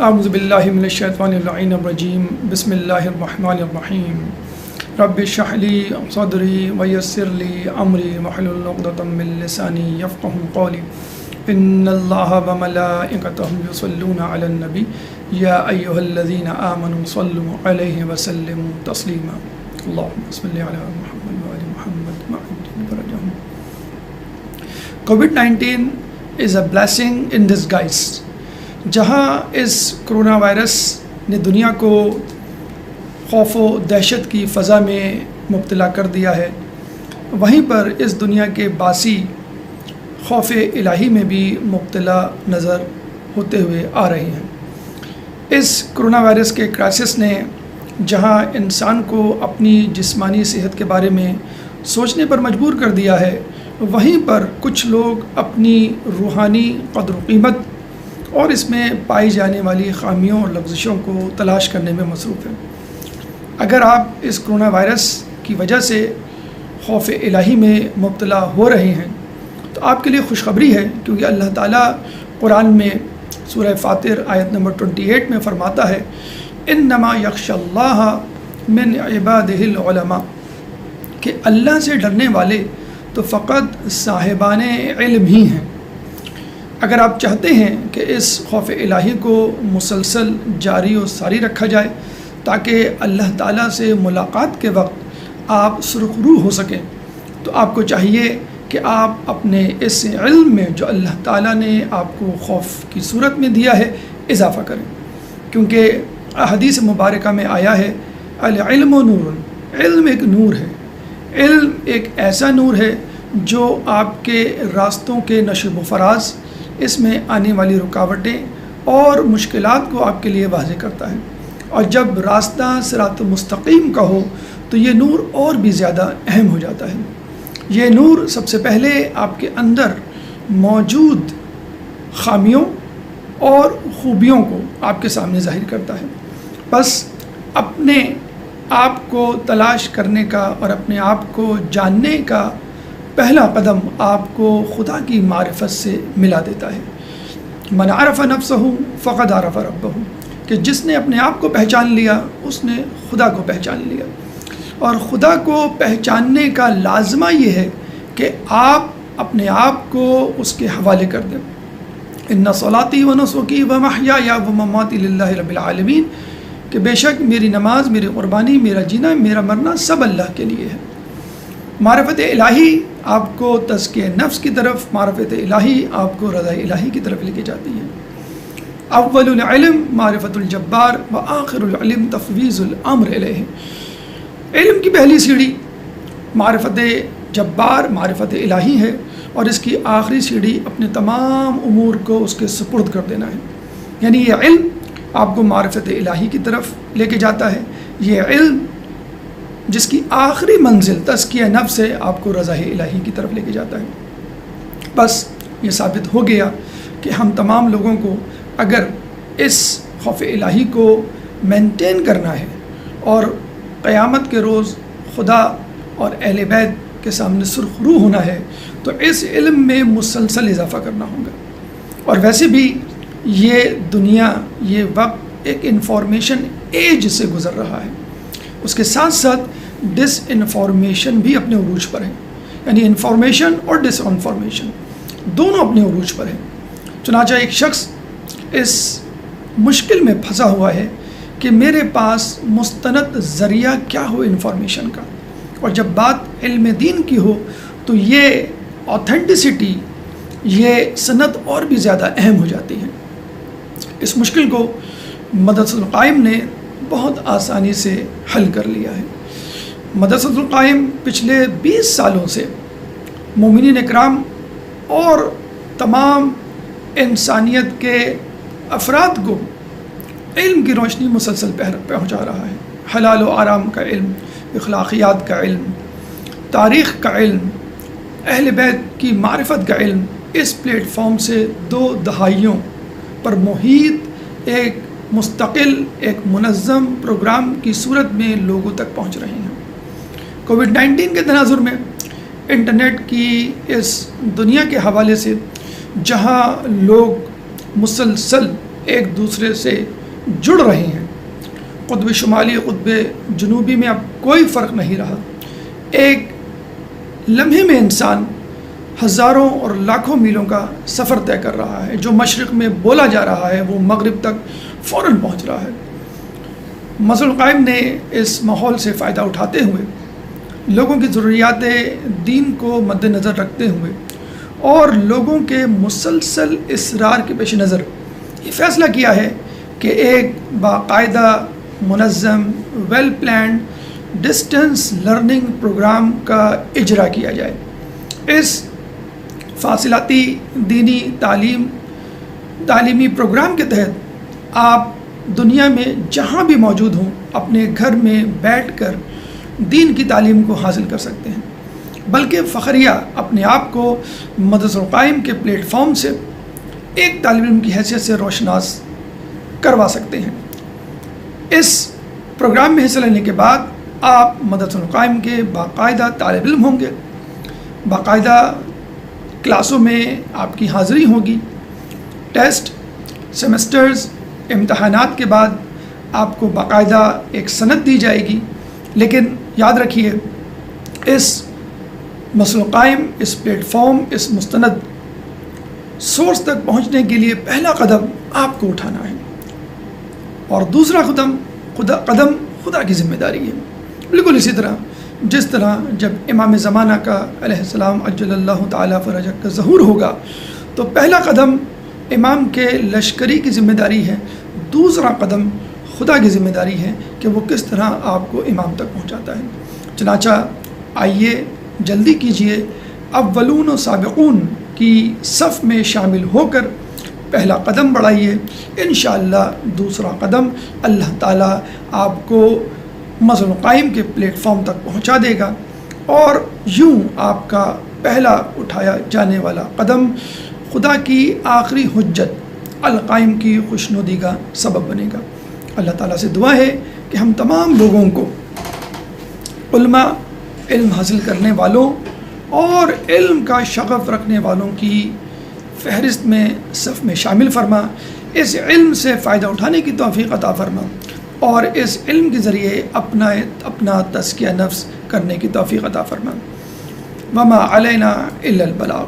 اعوذ باللہ من الشیطان اللعین الرجیم بسم اللہ الرحمن الرحیم رب اشرح لی صدری ویسر لی امری واحلل عقدۃ من لسانی یفقهوا قولی ان اللہ وملائکتہ یصلون علی النبی یا ایھا الذین آمنوا صلوا علیہ وسلموا تسلیما اللہم صل علی محمد وآل محمد وعجل فرجہم۔ کووڈ-19 is a blessing in disguise۔ جہاں اس کرونا وائرس نے دنیا کو خوف و دہشت کی فضا میں مبتلا کر دیا ہے، وہیں پر اس دنیا کے باسی خوف الہی میں بھی مبتلا نظر ہوتے ہوئے آ رہے ہیں۔ اس کرونا وائرس کے کرائسس نے جہاں انسان کو اپنی جسمانی صحت کے بارے میں سوچنے پر مجبور کر دیا ہے، وہیں پر کچھ لوگ اپنی روحانی قدر و قیمت اور اس میں پائی جانے والی خامیوں اور لغزشوں کو تلاش کرنے میں مصروف ہیں۔ اگر آپ اس کرونا وائرس کی وجہ سے خوف الہی میں مبتلا ہو رہے ہیں تو آپ کے لیے خوشخبری ہے، کیونکہ اللہ تعالیٰ قرآن میں سورہ فاطر آیت نمبر 28 میں فرماتا ہے انما یخشی اللہ من عبادہ العلماء، کہ اللہ سے ڈرنے والے تو فقط صاحبان علم ہی ہیں۔ اگر آپ چاہتے ہیں کہ اس خوف الہی کو مسلسل جاری و ساری رکھا جائے تاکہ اللہ تعالیٰ سے ملاقات کے وقت آپ سرخرو ہو سکیں، تو آپ کو چاہیے کہ آپ اپنے اس علم میں جو اللہ تعالیٰ نے آپ کو خوف کی صورت میں دیا ہے اضافہ کریں، کیونکہ حدیث مبارکہ میں آیا ہے العلم نور، علم ایک نور ہے۔ علم ایک ایسا نور ہے جو آپ کے راستوں کے نشب و فراز، اس میں آنے والی رکاوٹیں اور مشکلات کو آپ کے لیے واضح کرتا ہے، اور جب راستہ صراط مستقیم کا ہو تو یہ نور اور بھی زیادہ اہم ہو جاتا ہے۔ یہ نور سب سے پہلے آپ کے اندر موجود خامیوں اور خوبیوں کو آپ کے سامنے ظاہر کرتا ہے۔ بس اپنے آپ کو تلاش کرنے کا اور اپنے آپ کو جاننے کا پہلا قدم آپ کو خدا کی معرفت سے ملا دیتا ہے۔ من عرف نفسہ فقد عرف ربہ، کہ جس نے اپنے آپ کو پہچان لیا اس نے خدا کو پہچان لیا، اور خدا کو پہچاننے کا لازمہ یہ ہے کہ آپ اپنے آپ کو اس کے حوالے کر دیں۔ ان صلاتی و نسکی و محیای و مماتی للہ رب العالمین، کہ بے شک میری نماز، میری قربانی، میرا جینا، میرا مرنا سب اللہ کے لیے ہے۔ معرفت الہی آپ کو تزکیہ نفس کی طرف، معرفت الہی آپ کو رضا الہی کی طرف لے کے جاتی ہے۔ اول العلم معرفت الجبار و آخر العلم تفویض الامر الیہ، علم کی پہلی سیڑھی معرفت جبار، معرفت الہی ہے، اور اس کی آخری سیڑھی اپنے تمام امور کو اس کے سپرد کر دینا ہے۔ یعنی یہ علم آپ کو معرفت الہی کی طرف لے کے جاتا ہے، یہ علم جس کی آخری منزل تزکیہ نفس ہے آپ کو رضا الہی کی طرف لے کے جاتا ہے۔ بس یہ ثابت ہو گیا کہ ہم تمام لوگوں کو اگر اس خوف الہی کو مینٹین کرنا ہے اور قیامت کے روز خدا اور اہل بیت کے سامنے سرخرو ہونا ہے تو اس علم میں مسلسل اضافہ کرنا ہوگا۔ اور ویسے بھی یہ دنیا، یہ وقت ایک انفارمیشن ایج سے گزر رہا ہے، اس کے ساتھ ساتھ ڈس انفارمیشن بھی اپنے عروج پر ہے، یعنی انفارمیشن اور ڈس انفارمیشن دونوں اپنے عروج پر ہیں۔ چنانچہ ایک شخص اس مشکل میں پھنسا ہوا ہے کہ میرے پاس مستند ذریعہ کیا ہو انفارمیشن کا، اور جب بات علم دین کی ہو تو یہ آتھینٹسٹی، یہ سند اور بھی زیادہ اہم ہو جاتی ہے۔ اس مشکل کو مدرسۃ القائم نے بہت آسانی سے حل کر لیا ہے۔ مدرسۃ القائم پچھلے 20 سالوں سے مومنین اکرام اور تمام انسانیت کے افراد کو علم کی روشنی مسلسل پہنچا رہا ہے۔ حلال و آرام کا علم، اخلاقیات کا علم، تاریخ کا علم، اہل بیت کی معرفت کا علم اس پلیٹ فارم سے 2 دہائیوں پر محیط ایک مستقل، ایک منظم پروگرام کی صورت میں لوگوں تک پہنچ رہے ہیں۔ کووڈ-19 کے تناظر میں انٹرنیٹ کی اس دنیا کے حوالے سے جہاں لوگ مسلسل ایک دوسرے سے جڑ رہے ہیں۔ قطب شمالی قطب جنوبی میں اب کوئی فرق نہیں رہا۔ ایک لمحے میں انسان ہزاروں اور لاکھوں میلوں کا سفر طے کر رہا ہے۔ جو مشرق میں بولا جا رہا ہے وہ مغرب تک فوراً پہنچ رہا ہے۔ مسجد القائم نے اس ماحول سے فائدہ اٹھاتے ہوئے لوگوں کی ضروریات دین کو مد نظر رکھتے ہوئے اور لوگوں کے مسلسل اصرار کے پیش نظر یہ فیصلہ کیا ہے کہ ایک باقاعدہ منظم well planned distance learning programme کا اجرا کیا جائے۔ اس فاصلاتی دینی تعلیمی پروگرام کے تحت آپ دنیا میں جہاں بھی موجود ہوں اپنے گھر میں بیٹھ کر دین کی تعلیم کو حاصل کر سکتے ہیں، بلکہ فخریہ اپنے آپ کو مدرسہ القائم کے پلیٹ فارم سے ایک طالب علم کی حیثیت سے روشناس کروا سکتے ہیں۔ اس پروگرام میں حصہ لینے کے بعد آپ مدرسہ القائم کے باقاعدہ طالب علم ہوں گے، باقاعدہ کلاسوں میں آپ کی حاضری ہوگی، ٹیسٹ، سیمسٹرز، امتحانات کے بعد آپ کو باقاعدہ ایک سند دی جائے گی۔ لیکن یاد رکھیے، اس مسجد القائم، اس پلیٹ فارم، اس مستند سورس تک پہنچنے کے لیے پہلا قدم آپ کو اٹھانا ہے اور دوسرا قدم خدا کی ذمہ داری ہے۔ بالکل اسی طرح جس طرح جب امام زمانہ کا علیہ السلام عجل اللہ تعالیٰ فرجہ کا ظہور ہوگا تو پہلا قدم امام کے لشکری کی ذمہ داری ہے، دوسرا قدم خدا کی ذمہ داری ہے کہ وہ کس طرح آپ کو امام تک پہنچاتا ہے۔ چنانچہ آئیے جلدی کیجئے، اولون و سابقون کی صف میں شامل ہو کر پہلا قدم بڑھائیے۔ انشاءاللہ دوسرا قدم اللہ تعالیٰ آپ کو مسجد القائم کے پلیٹ فارم تک پہنچا دے گا اور یوں آپ کا پہلا اٹھایا جانے والا قدم خدا کی آخری حجت القائم کی خوشنودی کا سبب بنے گا۔ اللہ تعالیٰ سے دعا ہے کہ ہم تمام لوگوں کو علماء، علم حاصل کرنے والوں اور علم کا شغف رکھنے والوں کی فہرست میں صف میں شامل فرما، اس علم سے فائدہ اٹھانے کی توفیق عطا فرما اور اس علم کے ذریعے اپنا تزکیہ نفس کرنے کی توفیق عطا فرما۔ وما علینا الا البلاغ۔